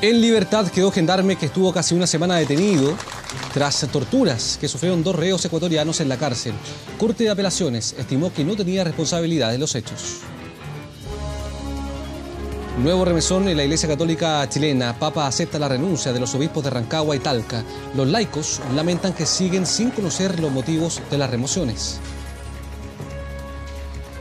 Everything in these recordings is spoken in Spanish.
En libertad quedó gendarme que estuvo casi una semana detenido tras torturas que sufrieron 2 reos ecuatorianos en la cárcel. Corte de Apelaciones estimó que no tenía responsabilidad en los hechos. Nuevo remesón en la Iglesia Católica chilena. Papa acepta la renuncia de los obispos de Rancagua y Talca. Los laicos lamentan que siguen sin conocer los motivos de las remociones.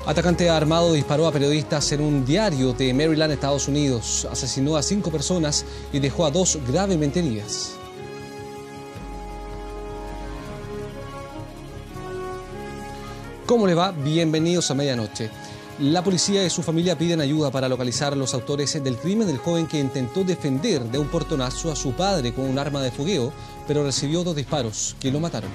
Atacante armado disparó a periodistas en un diario de Maryland, Estados Unidos. Asesinó a 5 personas y dejó a 2 gravemente heridas. ¿Cómo le va? Bienvenidos a Medianoche. La policía y su familia piden ayuda para localizar a los autores del crimen del joven que intentó defender de un portonazo a su padre con un arma de fogueo, pero recibió 2 disparos que lo mataron.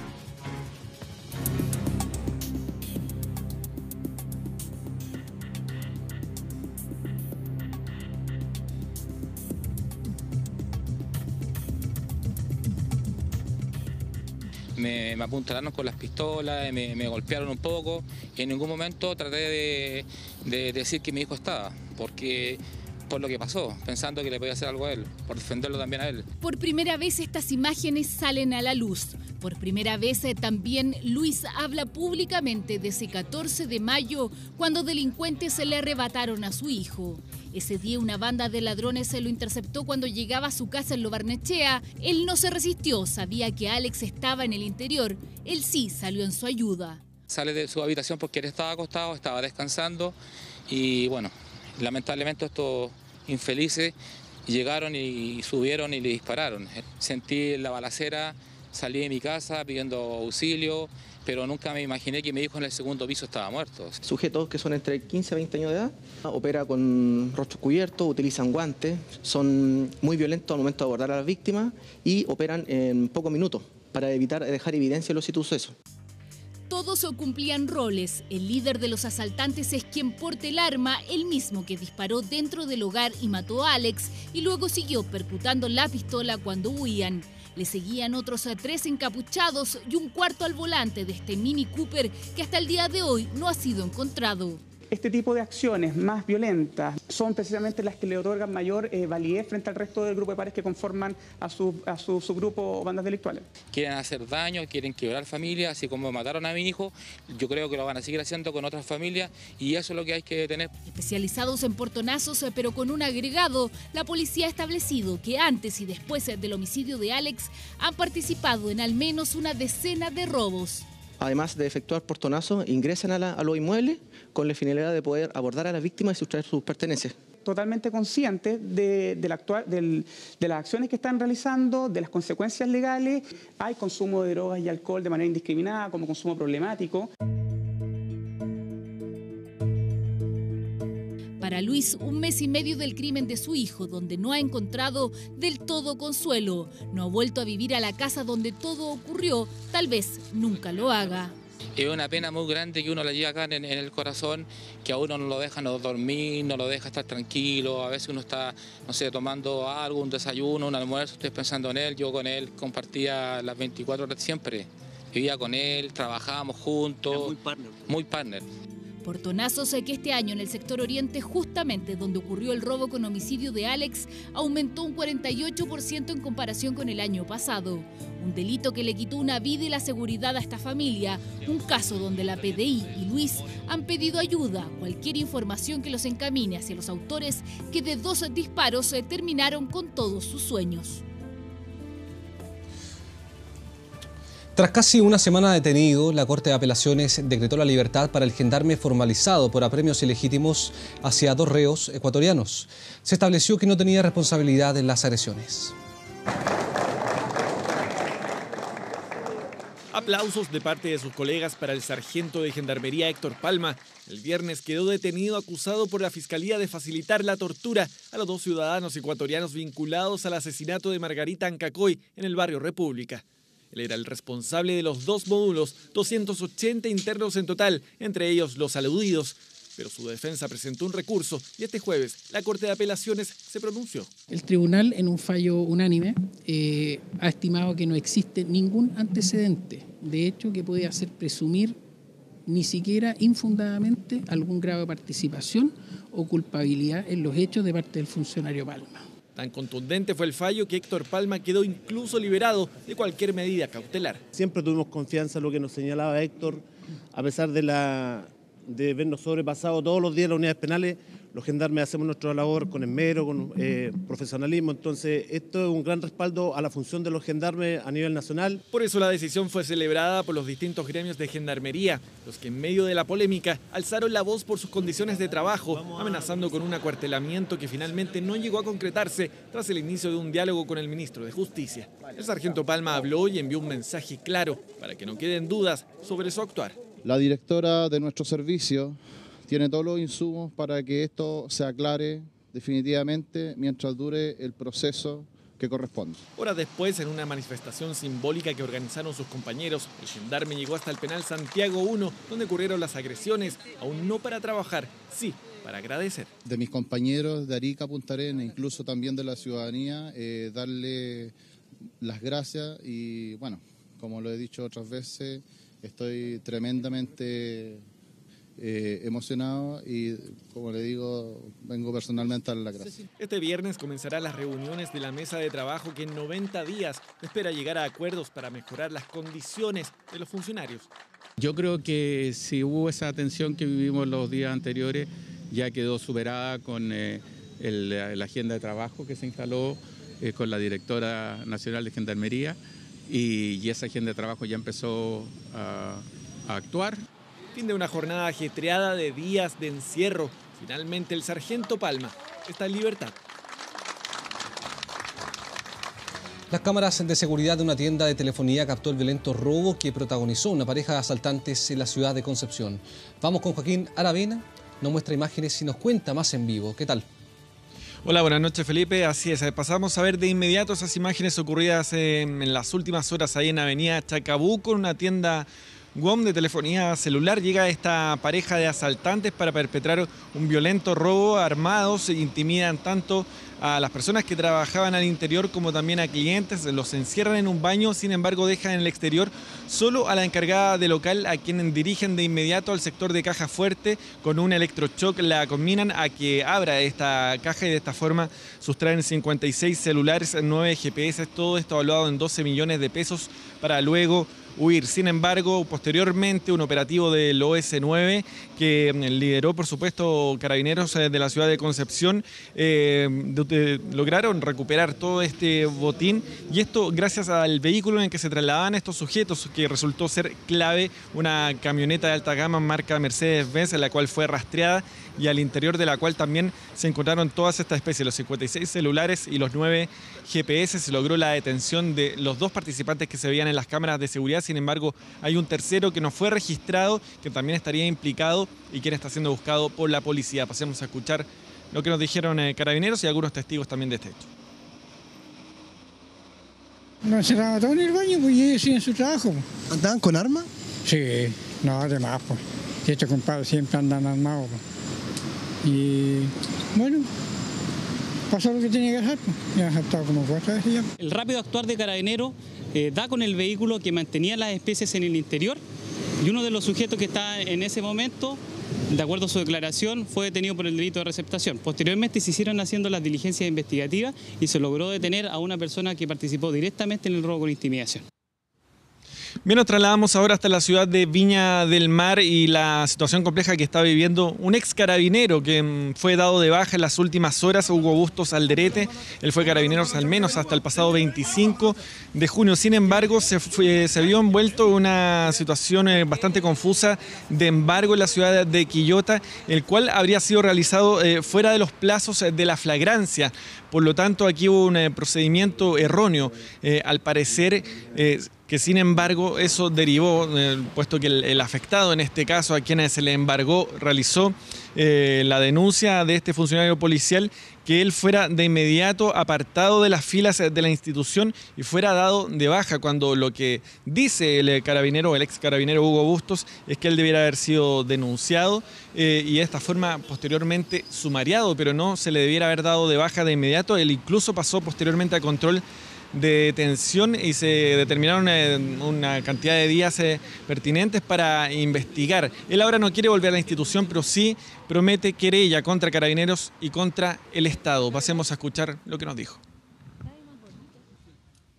Me apuntalaron con las pistolas, me golpearon un poco. En ningún momento traté de decir que mi hijo estaba, porque por lo que pasó, pensando que le podía hacer algo a él, por defenderlo también a él. Por primera vez estas imágenes salen a la luz. Por primera vez también Luis habla públicamente de ese 14 de mayo, cuando delincuentes se le arrebataron a su hijo. Ese día una banda de ladrones se lo interceptó cuando llegaba a su casa en Lo Barnechea. Él no se resistió, sabía que Alex estaba en el interior. Él sí salió en su ayuda. Sale de su habitación porque él estaba acostado, estaba descansando y bueno, lamentablemente estos infelices llegaron y subieron y le dispararon. Sentí la balacera, salí de mi casa pidiendo auxilio, pero nunca me imaginé que mi hijo en el segundo piso estaba muerto. Sujetos que son entre 15 a 20 años de edad, opera con rostro cubierto, utilizan guantes, son muy violentos al momento de abordar a las víctimas y operan en pocos minutos para evitar dejar evidencia en los sucesos. Todos cumplían roles. El líder de los asaltantes es quien porta el arma, el mismo que disparó dentro del hogar y mató a Alex, y luego siguió percutando la pistola cuando huían. Le seguían otros 3 encapuchados y un cuarto al volante de este Mini Cooper que hasta el día de hoy no ha sido encontrado. Este tipo de acciones más violentas son precisamente las que le otorgan mayor validez frente al resto del grupo de pares que conforman a su grupo o bandas delictuales. Quieren hacer daño, quieren quebrar familias, así como mataron a mi hijo, yo creo que lo van a seguir haciendo con otras familias y eso es lo que hay que detener. Especializados en portonazos, pero con un agregado, la policía ha establecido que antes y después del homicidio de Alex han participado en al menos una decena de robos. Además de efectuar portonazos, ingresan a los inmuebles con la finalidad de poder abordar a las víctimas y sustraer sus pertenencias. Totalmente conscientes de las acciones que están realizando, de las consecuencias legales. Hay consumo de drogas y alcohol de manera indiscriminada como consumo problemático. Para Luis, 1 mes y medio del crimen de su hijo, donde no ha encontrado del todo consuelo. No ha vuelto a vivir a la casa donde todo ocurrió, tal vez nunca lo haga. Es una pena muy grande que uno la lleva acá en el corazón, que a uno no lo deja no dormir, no lo deja estar tranquilo. A veces uno está, no sé, tomando algo, un desayuno, un almuerzo, estoy pensando en él. Yo con él compartía las 24 horas siempre. Vivía con él, trabajábamos juntos. Era muy partner. Portonazos que este año en el sector oriente, justamente donde ocurrió el robo con homicidio de Alex, aumentó un 48% en comparación con el año pasado. Un delito que le quitó una vida y la seguridad a esta familia. Un caso donde la PDI y Luis han pedido ayuda, cualquier información que los encamine hacia los autores que de 2 disparos terminaron con todos sus sueños. Tras casi una semana detenido, la Corte de Apelaciones decretó la libertad para el gendarme formalizado por apremios ilegítimos hacia 2 reos ecuatorianos. Se estableció que no tenía responsabilidad en las agresiones. Aplausos de parte de sus colegas para el sargento de Gendarmería Héctor Palma. El viernes quedó detenido acusado por la Fiscalía de facilitar la tortura a los 2 ciudadanos ecuatorianos vinculados al asesinato de Margarita Ancacoy en el barrio República. Él era el responsable de los 2 módulos, 280 internos en total, entre ellos los aludidos. Pero su defensa presentó un recurso y este jueves la Corte de Apelaciones se pronunció. El tribunal, en un fallo unánime, ha estimado que no existe ningún antecedente, de hecho, que puede hacer presumir ni siquiera infundadamente algún grado de participación o culpabilidad en los hechos de parte del funcionario Palma. Tan contundente fue el fallo que Héctor Palma quedó incluso liberado de cualquier medida cautelar. Siempre tuvimos confianza en lo que nos señalaba Héctor, a pesar de vernos sobrepasados todos los días en las unidades penales. Los gendarmes hacemos nuestra labor con esmero, con profesionalismo, entonces esto es un gran respaldo a la función de los gendarmes a nivel nacional. Por eso la decisión fue celebrada por los distintos gremios de gendarmería, los que en medio de la polémica alzaron la voz por sus condiciones de trabajo, amenazando con un acuartelamiento que finalmente no llegó a concretarse tras el inicio de un diálogo con el ministro de Justicia. El sargento Palma habló y envió un mensaje claro para que no queden dudas sobre su actuar. La directora de nuestro servicio tiene todos los insumos para que esto se aclare definitivamente mientras dure el proceso que corresponde. Horas después, en una manifestación simbólica que organizaron sus compañeros, el gendarme llegó hasta el penal Santiago 1, donde ocurrieron las agresiones, aún no para trabajar, sí para agradecer. De mis compañeros de Arica, Punta Arenas, incluso también de la ciudadanía, darle las gracias y bueno, como lo he dicho otras veces, estoy tremendamente emocionado y, como le digo, vengo personalmente a dar las gracias. Este viernes comenzarán las reuniones de la mesa de trabajo que en 90 días espera llegar a acuerdos para mejorar las condiciones de los funcionarios. Yo creo que si hubo esa tensión que vivimos los días anteriores, ya quedó superada con la agenda de trabajo que se instaló con la directora nacional de Gendarmería y esa agenda de trabajo ya empezó a actuar. Fin de una jornada ajetreada de días de encierro. Finalmente el sargento Palma está en libertad. Las cámaras de seguridad de una tienda de telefonía captó el violento robo que protagonizó una pareja de asaltantes en la ciudad de Concepción. Vamos con Joaquín Aravena, nos muestra imágenes y nos cuenta más en vivo. ¿Qué tal? Hola, buenas noches Felipe, así es, pasamos a ver de inmediato esas imágenes ocurridas en las últimas horas ahí en Avenida Chacabuco, en una tienda WOM de telefonía celular. Llega esta pareja de asaltantes para perpetrar un violento robo armados, intimidan tanto a las personas que trabajaban al interior como también a clientes, los encierran en un baño, sin embargo dejan en el exterior solo a la encargada de local, a quien dirigen de inmediato al sector de caja fuerte con un electroshock, la combinan a que abra esta caja y de esta forma sustraen 56 celulares, 9 GPS, todo esto evaluado en 12 millones de pesos para luego huir. Sin embargo, posteriormente un operativo del OS9 que lideró por supuesto Carabineros de la ciudad de Concepción lograron recuperar todo este botín, y esto gracias al vehículo en el que se trasladaban estos sujetos, que resultó ser clave, una camioneta de alta gama marca Mercedes-Benz, en la cual fue rastreada y al interior de la cual también se encontraron todas estas especies, los 56 celulares y los 9 GPS. Se logró la detención de los 2 participantes que se veían en las cámaras de seguridad. Sin embargo, hay un tercero que no fue registrado, que también estaría implicado y quien está siendo buscado por la policía. Pasemos a escuchar lo que nos dijeron Carabineros y algunos testigos también de este hecho. Nos encerraban todos en el baño, pues, y ellos siguen su trabajo. ¿Andaban con armas? Sí, no, además, pues. Estos compadres siempre andan armados, pues. Y bueno, pasó lo que tenía que hacer, pues. Ya ha saltado como 4 veces ya. El rápido actuar de Carabineros da con el vehículo que mantenía las especies en el interior, y uno de los sujetos que está en ese momento, de acuerdo a su declaración, fue detenido por el delito de receptación. Posteriormente se hicieron haciendo las diligencias investigativas y se logró detener a una persona que participó directamente en el robo con intimidación. Bien, nos trasladamos ahora hasta la ciudad de Viña del Mar y la situación compleja que está viviendo un ex carabinero que fue dado de baja en las últimas horas, Hugo Bustos Alderete. Él fue carabinero al menos hasta el pasado 25 de junio. Sin embargo, se vio envuelto en una situación bastante confusa de embargo en la ciudad de Quillota, el cual habría sido realizado fuera de los plazos de la flagrancia. Por lo tanto, aquí hubo un procedimiento erróneo, al parecer, que sin embargo eso derivó, puesto que el afectado, en este caso a quien se le embargó, realizó la denuncia de este funcionario policial, que él fuera de inmediato apartado de las filas de la institución y fuera dado de baja, cuando lo que dice el carabinero, el ex carabinero Hugo Bustos, es que él debiera haber sido denunciado y de esta forma posteriormente sumariado, pero no se le debiera haber dado de baja de inmediato. Él incluso pasó posteriormente a control de detención y se determinaron una cantidad de días pertinentes para investigar. Él ahora no quiere volver a la institución, pero sí promete querella contra Carabineros y contra el Estado. Pasemos a escuchar lo que nos dijo.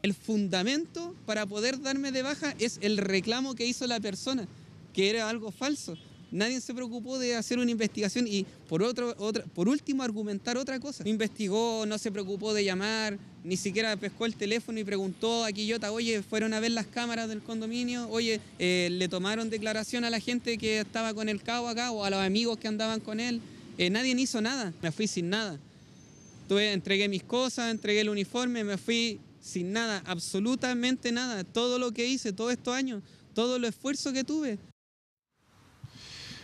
El fundamento para poder darme de baja es el reclamo que hizo la persona, que era algo falso. Nadie se preocupó de hacer una investigación y por último argumentar otra cosa. No investigó, no se preocupó de llamar, ni siquiera pescó el teléfono y preguntó a Quillota, oye, fueron a ver las cámaras del condominio, oye, le tomaron declaración a la gente que estaba con el cabo acá o a los amigos que andaban con él. Nadie hizo nada, me fui sin nada. Entregué mis cosas, entregué el uniforme, me fui sin nada, absolutamente nada. Todo lo que hice todos estos años, todo el esfuerzo que tuve.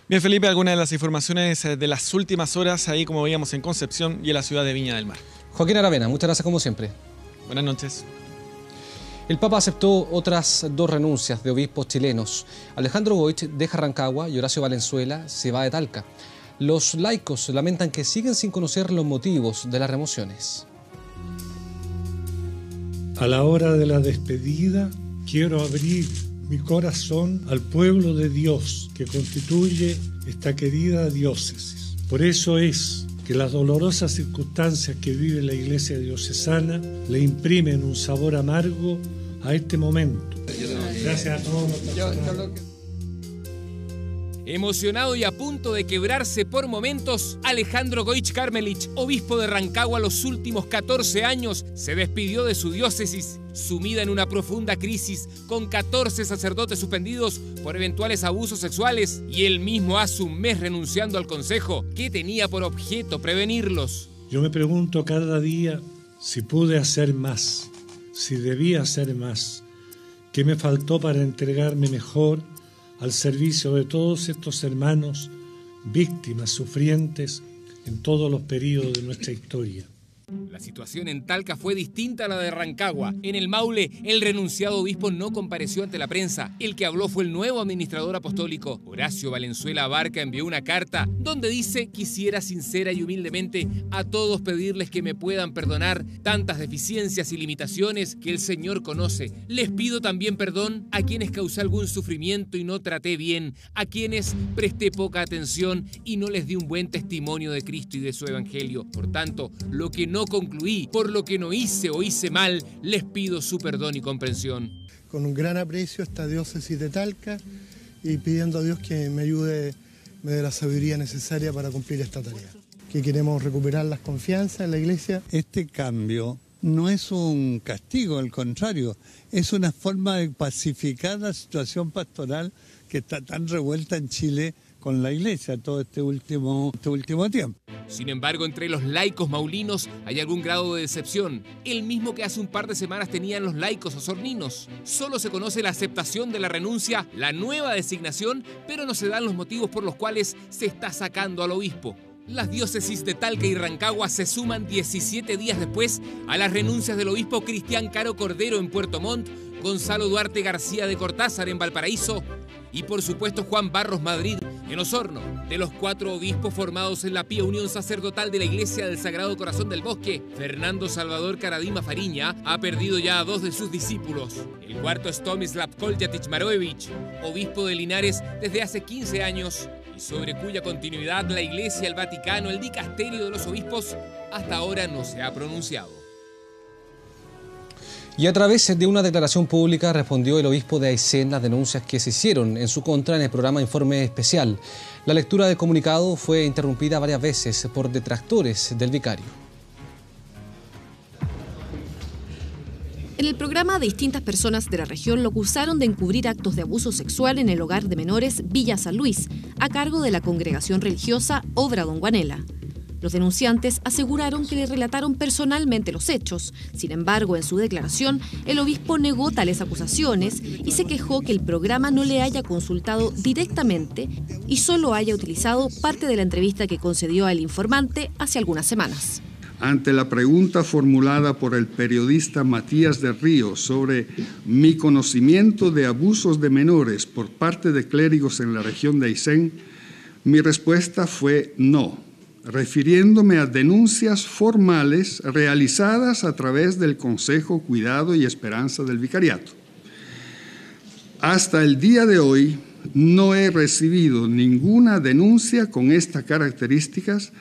Bien, Felipe, algunas de las informaciones de las últimas horas ahí, como veíamos, en Concepción y en la ciudad de Viña del Mar. Joaquín Aravena, muchas gracias como siempre. Buenas noches. El Papa aceptó otras 2 renuncias de obispos chilenos. Alejandro Goich deja Rancagua y Horacio Valenzuela se va de Talca. Los laicos lamentan que siguen sin conocer los motivos de las remociones. A la hora de la despedida, quiero abrir mi corazón al pueblo de Dios que constituye esta querida diócesis. Por eso es que las dolorosas circunstancias que vive la Iglesia diocesana le imprimen un sabor amargo a este momento. Gracias a todos. Emocionado y a punto de quebrarse por momentos, Alejandro Goich Karmelich, obispo de Rancagua los últimos 14 años, se despidió de su diócesis, sumida en una profunda crisis, con 14 sacerdotes suspendidos por eventuales abusos sexuales, y él mismo hace un mes renunciando al consejo, que tenía por objeto prevenirlos. Yo me pregunto cada día si pude hacer más, si debía hacer más, qué me faltó para entregarme mejor al servicio de todos estos hermanos, víctimas, sufrientes en todos los periodos de nuestra historia. La situación en Talca fue distinta a la de Rancagua. En el Maule, el renunciado obispo no compareció ante la prensa. El que habló fue el nuevo administrador apostólico. Horacio Valenzuela Abarca envió una carta donde dice: quisiera sincera y humildemente a todos pedirles que me puedan perdonar tantas deficiencias y limitaciones que el Señor conoce. Les pido también perdón a quienes causé algún sufrimiento y no traté bien, a quienes presté poca atención y no les di un buen testimonio de Cristo y de su Evangelio. Por tanto, lo que no concluí, por lo que no hice o hice mal, les pido su perdón y comprensión. Con un gran aprecio a esta diócesis de Talca y pidiendo a Dios que me ayude, me dé la sabiduría necesaria para cumplir esta tarea. Que queremos recuperar las confianzas en la Iglesia. Este cambio no es un castigo, al contrario, es una forma de pacificar la situación pastoral que está tan revuelta en Chile con la Iglesia todo este último tiempo. Sin embargo, entre los laicos maulinos hay algún grado de decepción, el mismo que hace un par de semanas tenían los laicos osorninos. Solo se conoce la aceptación de la renuncia, la nueva designación, pero no se dan los motivos por los cuales se está sacando al obispo. Las diócesis de Talca y Rancagua se suman 17 días después a las renuncias del obispo Cristian Caro Cordero en Puerto Montt, Gonzalo Duarte García de Cortázar en Valparaíso y por supuesto Juan Barros Madrid en Osorno. De los 4 obispos formados en la Pía Unión Sacerdotal de la Iglesia del Sagrado Corazón del Bosque, Fernando Salvador Caradima Fariña ha perdido ya a 2 de sus discípulos. El cuarto es Tomislav Koljatich Maroevich, obispo de Linares desde hace 15 años y sobre cuya continuidad la Iglesia, el Vaticano, el dicasterio de los obispos hasta ahora no se ha pronunciado. Y a través de una declaración pública respondió el obispo de Aysén las denuncias que se hicieron en su contra en el programa Informe Especial. La lectura del comunicado fue interrumpida varias veces por detractores del vicario. En el programa, distintas personas de la región lo acusaron de encubrir actos de abuso sexual en el hogar de menores Villa San Luis, a cargo de la congregación religiosa Obra Don Guanela. Los denunciantes aseguraron que le relataron personalmente los hechos. Sin embargo, en su declaración, el obispo negó tales acusaciones y se quejó que el programa no le haya consultado directamente y solo haya utilizado parte de la entrevista que concedió al informante hace algunas semanas. Ante la pregunta formulada por el periodista Matías de Río sobre mi conocimiento de abusos de menores por parte de clérigos en la región de Aysén, mi respuesta fue no. refiriéndome a denuncias formales realizadas a través del Consejo Cuidado y Esperanza del Vicariato. Hasta el día de hoy no he recibido ninguna denuncia con estas características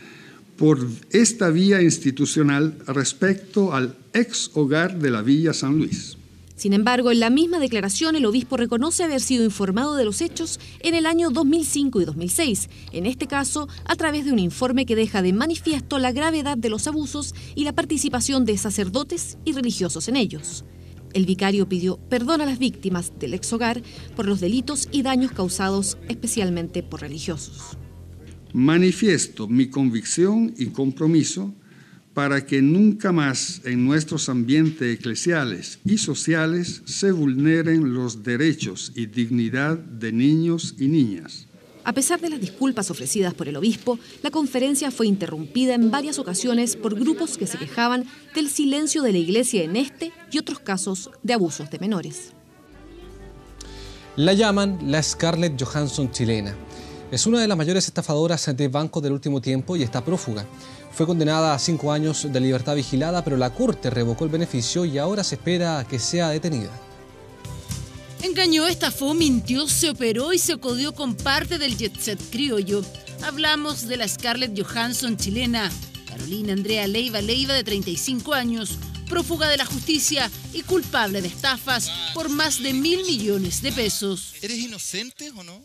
por esta vía institucional respecto al ex hogar de la Villa San Luis. Sin embargo, en la misma declaración, el obispo reconoce haber sido informado de los hechos en el año 2005 y 2006, en este caso a través de un informe que deja de manifiesto la gravedad de los abusos y la participación de sacerdotes y religiosos en ellos. El vicario pidió perdón a las víctimas del ex hogar por los delitos y daños causados especialmente por religiosos. Manifiesto mi convicción y compromiso para que nunca más en nuestros ambientes eclesiales y sociales se vulneren los derechos y dignidad de niños y niñas. A pesar de las disculpas ofrecidas por el obispo, la conferencia fue interrumpida en varias ocasiones por grupos que se quejaban del silencio de la Iglesia en este y otros casos de abusos de menores. La llaman la Scarlett Johansson chilena. Es una de las mayores estafadoras de bancos del último tiempo y está prófuga. Fue condenada a 5 años de libertad vigilada, pero la Corte revocó el beneficio y ahora se espera que sea detenida. Engañó, estafó, mintió, se operó y se codió con parte del jet set criollo. Hablamos de la Scarlett Johansson chilena, Carolina Andrea Leiva Leiva, de 35 años, prófuga de la justicia y culpable de estafas por más de 1.000 millones de pesos. ¿Eres inocente o no?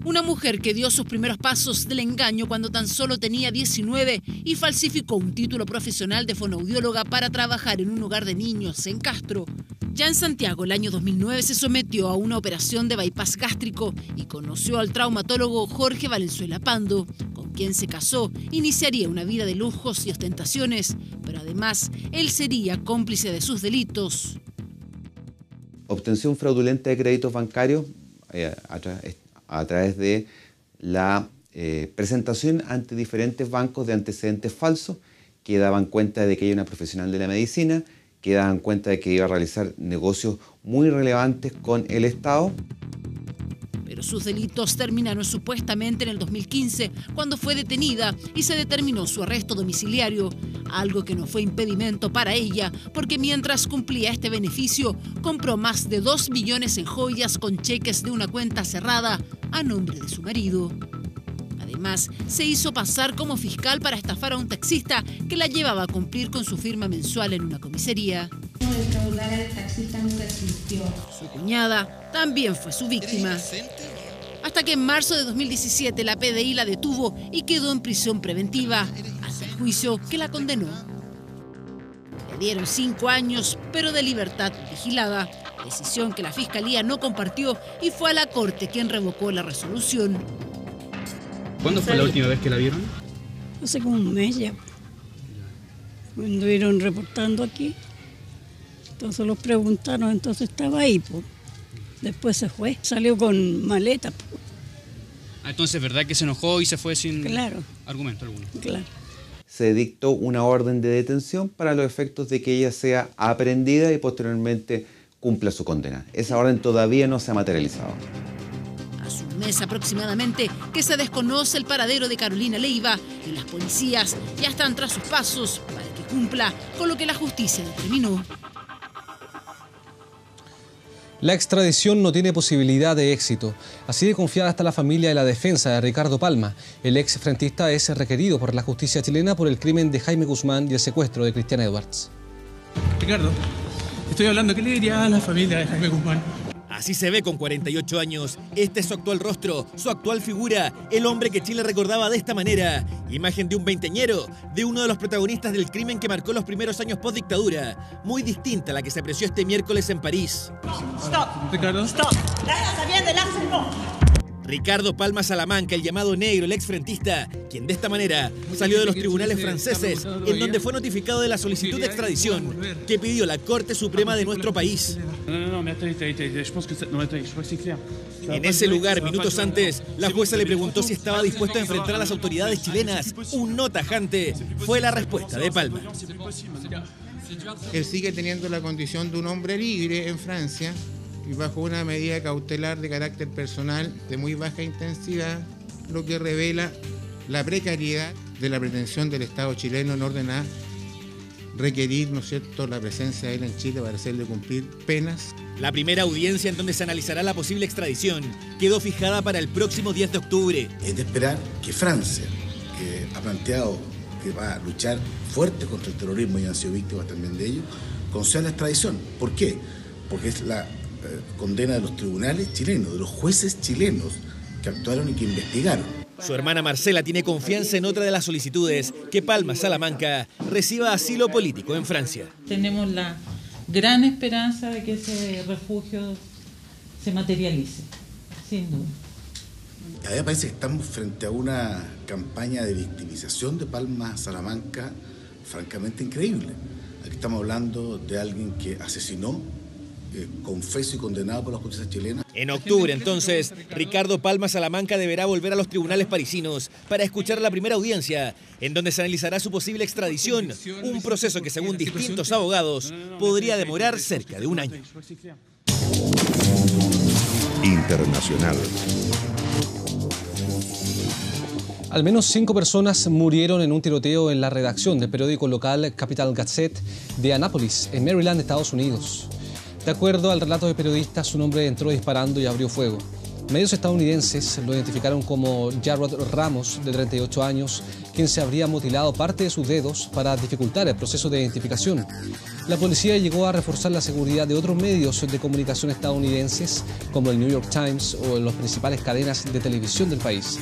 Una mujer que dio sus primeros pasos del engaño cuando tan solo tenía 19 y falsificó un título profesional de fonoaudióloga para trabajar en un hogar de niños en Castro. Ya en Santiago, el año 2009, se sometió a una operación de bypass gástrico y conoció al traumatólogo Jorge Valenzuela Pando, con quien se casó. Iniciaría una vida de lujos y ostentaciones, pero además él sería cómplice de sus delitos. Obtención fraudulenta de créditos bancarios a través de la presentación ante diferentes bancos de antecedentes falsos que daban cuenta de que ella era una profesional de la medicina, que daban cuenta de que iba a realizar negocios muy relevantes con el Estado. Pero sus delitos terminaron supuestamente en el 2015, cuando fue detenida y se determinó su arresto domiciliario, algo que no fue impedimento para ella, porque mientras cumplía este beneficio, compró más de 2 millones en joyas con cheques de una cuenta cerrada a nombre de su marido. Además, se hizo pasar como fiscal para estafar a un taxista que la llevaba a cumplir con su firma mensual en una comisaría. Defraudar al taxista nunca existió. Su cuñada también fue su víctima. Hasta que en marzo de 2017 la PDI la detuvo y quedó en prisión preventiva, hasta el juicio que la condenó. Le dieron 5 años, pero de libertad vigilada, decisión que la Fiscalía no compartió y fue a la Corte quien revocó la resolución. ¿Cuándo fue la última vez que la vieron? Hace como un mes ya. Me anduvieron reportando aquí. Entonces los preguntaron, entonces estaba ahí, pues. Después se fue, salió con maleta. Pues. Entonces, ¿verdad que se enojó y se fue sin argumento alguno? Claro. Se dictó una orden de detención para los efectos de que ella sea aprehendida y posteriormente cumpla su condena. Esa orden todavía no se ha materializado. Hace un mes aproximadamente que se desconoce el paradero de Carolina Leiva y las policías ya están tras sus pasos para que cumpla con lo que la justicia determinó. La extradición no tiene posibilidad de éxito. Así de confiada está la familia de la defensa de Ricardo Palma. El ex frentista es requerido por la justicia chilena por el crimen de Jaime Guzmán y el secuestro de Cristian Edwards. Ricardo, estoy hablando. ¿Qué le diría a la familia de Jaime Guzmán? Así se ve con 48 años. Este es su actual rostro, su actual figura, el hombre que Chile recordaba de esta manera. Imagen de un veinteañero, de uno de los protagonistas del crimen que marcó los primeros años post-dictadura. Muy distinta a la que se apreció este miércoles en París. Stop. Ricardo. Stop. Ricardo Palma Salamanca, el llamado negro, el exfrentista, quien de esta manera salió de los tribunales franceses, en donde fue notificado de la solicitud de extradición que pidió la Corte Suprema de nuestro país. En ese lugar, minutos antes, la jueza le preguntó si estaba dispuesto a enfrentar a las autoridades chilenas. Un no tajante fue la respuesta de Palma. Él sigue teniendo la condición de un hombre libre en Francia y bajo una medida cautelar de carácter personal de muy baja intensidad, lo que revela la precariedad de la pretensión del Estado chileno en orden a requerir, ¿no es cierto?, la presencia de él en Chile para hacerle cumplir penas. La primera audiencia en donde se analizará la posible extradición quedó fijada para el próximo 10 de octubre. Es de esperar que Francia, que ha planteado que va a luchar fuerte contra el terrorismo y han sido víctimas también de ello, conceda la extradición. ¿Por qué? Porque es la condena de los tribunales chilenos, de los jueces chilenos que actuaron y que investigaron. Su hermana Marcela tiene confianza en otra de las solicitudes, que Palma Salamanca reciba asilo político en Francia. Tenemos la gran esperanza de que ese refugio se materialice, sin duda. A mí me parece que estamos frente a una campaña de victimización de Palma Salamanca francamente increíble. Aquí estamos hablando de alguien que asesinó, confeso y condenado por la justicia chilena. En octubre, entonces, Ricardo Palma Salamanca deberá volver a los tribunales parisinos para escuchar la primera audiencia, en donde se analizará su posible extradición, un proceso que, según distintos abogados, podría demorar cerca de un año. Internacional. Al menos 5 personas murieron en un tiroteo en la redacción del periódico local Capital Gazette de Annapolis, en Maryland, Estados Unidos. De acuerdo al relato de periodistas, un hombre entró disparando y abrió fuego. Medios estadounidenses lo identificaron como Jarrod Ramos, de 38 años, quien se habría mutilado parte de sus dedos para dificultar el proceso de identificación. La policía llegó a reforzar la seguridad de otros medios de comunicación estadounidenses, como el New York Times o las principales cadenas de televisión del país.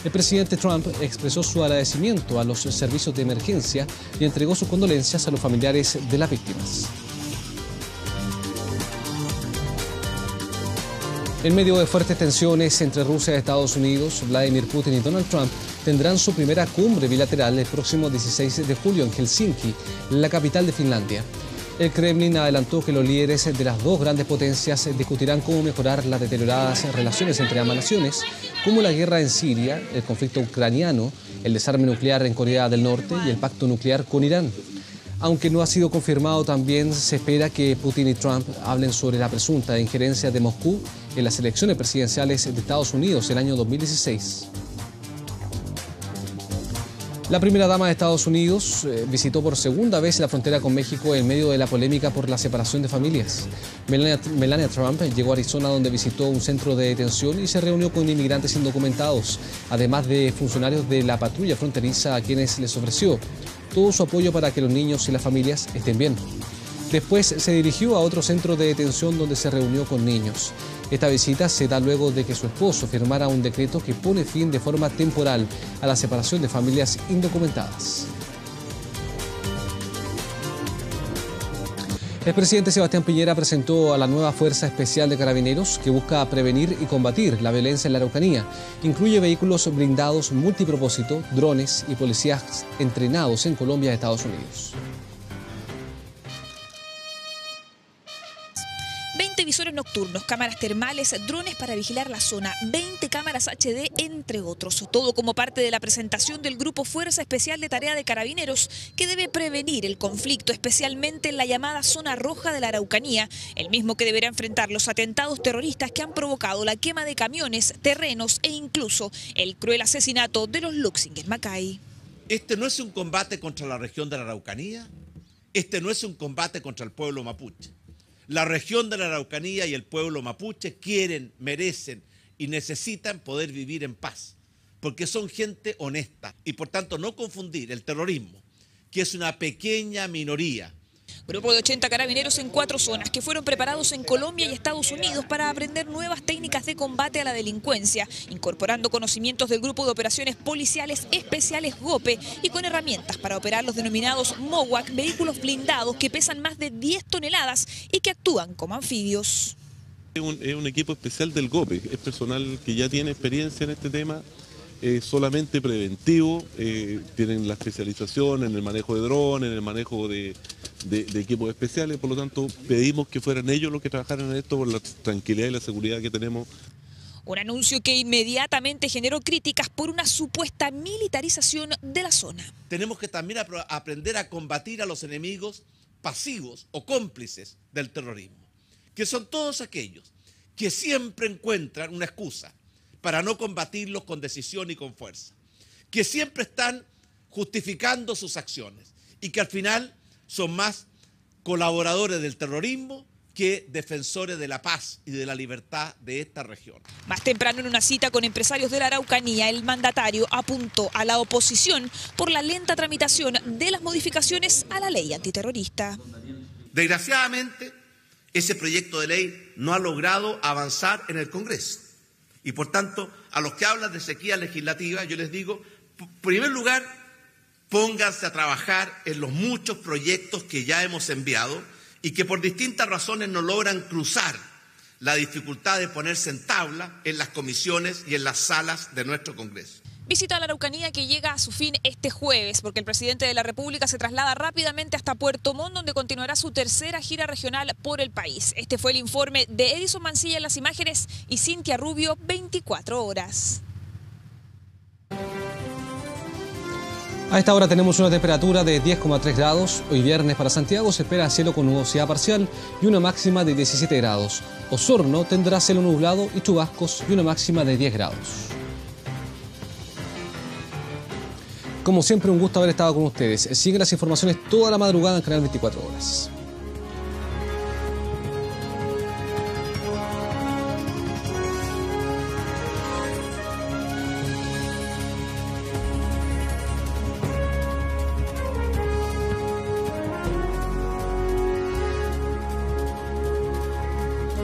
El presidente Trump expresó su agradecimiento a los servicios de emergencia y entregó sus condolencias a los familiares de las víctimas. En medio de fuertes tensiones entre Rusia y Estados Unidos, Vladimir Putin y Donald Trump tendrán su primera cumbre bilateral el próximo 16 de julio en Helsinki, la capital de Finlandia. El Kremlin adelantó que los líderes de las dos grandes potencias discutirán cómo mejorar las deterioradas relaciones entre ambas naciones, como la guerra en Siria, el conflicto ucraniano, el desarme nuclear en Corea del Norte y el pacto nuclear con Irán. Aunque no ha sido confirmado, también se espera que Putin y Trump hablen sobre la presunta injerencia de Moscú en las elecciones presidenciales de Estados Unidos el año 2016. La primera dama de Estados Unidos visitó por segunda vez la frontera con México en medio de la polémica por la separación de familias. Melania Trump llegó a Arizona, donde visitó un centro de detención y se reunió con inmigrantes indocumentados, además de funcionarios de la patrulla fronteriza, a quienes les ofreció todo su apoyo para que los niños y las familias estén bien. Después se dirigió a otro centro de detención donde se reunió con niños. Esta visita se da luego de que su esposo firmara un decreto que pone fin de forma temporal a la separación de familias indocumentadas. El presidente Sebastián Piñera presentó a la nueva Fuerza Especial de Carabineros, que busca prevenir y combatir la violencia en la Araucanía. Incluye vehículos blindados multipropósito, drones y policías entrenados en Colombia y Estados Unidos. 20 visores nocturnos, cámaras termales, drones para vigilar la zona, 20 cámaras HD, entre otros. Todo como parte de la presentación del Grupo Fuerza Especial de Tarea de Carabineros, que debe prevenir el conflicto, especialmente en la llamada Zona Roja de la Araucanía, el mismo que deberá enfrentar los atentados terroristas que han provocado la quema de camiones, terrenos e incluso el cruel asesinato de los Luxinger Macay. Este no es un combate contra la región de la Araucanía, este no es un combate contra el pueblo mapuche. La región de la Araucanía y el pueblo mapuche quieren, merecen y necesitan poder vivir en paz, porque son gente honesta y por tanto no confundir el terrorismo, que es una pequeña minoría. Grupo de 80 carabineros en 4 zonas que fueron preparados en Colombia y Estados Unidos para aprender nuevas técnicas de combate a la delincuencia, incorporando conocimientos del Grupo de Operaciones Policiales Especiales GOPE y con herramientas para operar los denominados MOWAC, vehículos blindados que pesan más de 10 toneladas y que actúan como anfibios. Es un equipo especial del GOPE, es personal que ya tiene experiencia en este tema. Solamente preventivo, tienen la especialización en el manejo de drones, en el manejo de equipos especiales, por lo tanto pedimos que fueran ellos los que trabajaran en esto por la tranquilidad y la seguridad que tenemos. Un anuncio que inmediatamente generó críticas por una supuesta militarización de la zona. Tenemos que también aprender a combatir a los enemigos pasivos o cómplices del terrorismo, que son todos aquellos que siempre encuentran una excusa para no combatirlos con decisión y con fuerza, que siempre están justificando sus acciones y que al final son más colaboradores del terrorismo que defensores de la paz y de la libertad de esta región. Más temprano, en una cita con empresarios de la Araucanía, el mandatario apuntó a la oposición por la lenta tramitación de las modificaciones a la ley antiterrorista. Desgraciadamente, ese proyecto de ley no ha logrado avanzar en el Congreso. Y por tanto, a los que hablan de sequía legislativa, yo les digo, en primer lugar, pónganse a trabajar en los muchos proyectos que ya hemos enviado y que por distintas razones no logran cruzar la dificultad de ponerse en tabla en las comisiones y en las salas de nuestro Congreso. Visita a la Araucanía que llega a su fin este jueves, porque el presidente de la República se traslada rápidamente hasta Puerto Montt, donde continuará su tercera gira regional por el país. Este fue el informe de Edison Mancilla en las imágenes y Cintia Rubio, 24 horas. A esta hora tenemos una temperatura de 10,3 grados. Hoy viernes para Santiago se espera cielo con nubosidad parcial y una máxima de 17 grados. Osorno tendrá cielo nublado y chubascos y una máxima de 10 grados. Como siempre, un gusto haber estado con ustedes. Siguen las informaciones toda la madrugada en Canal 24 Horas.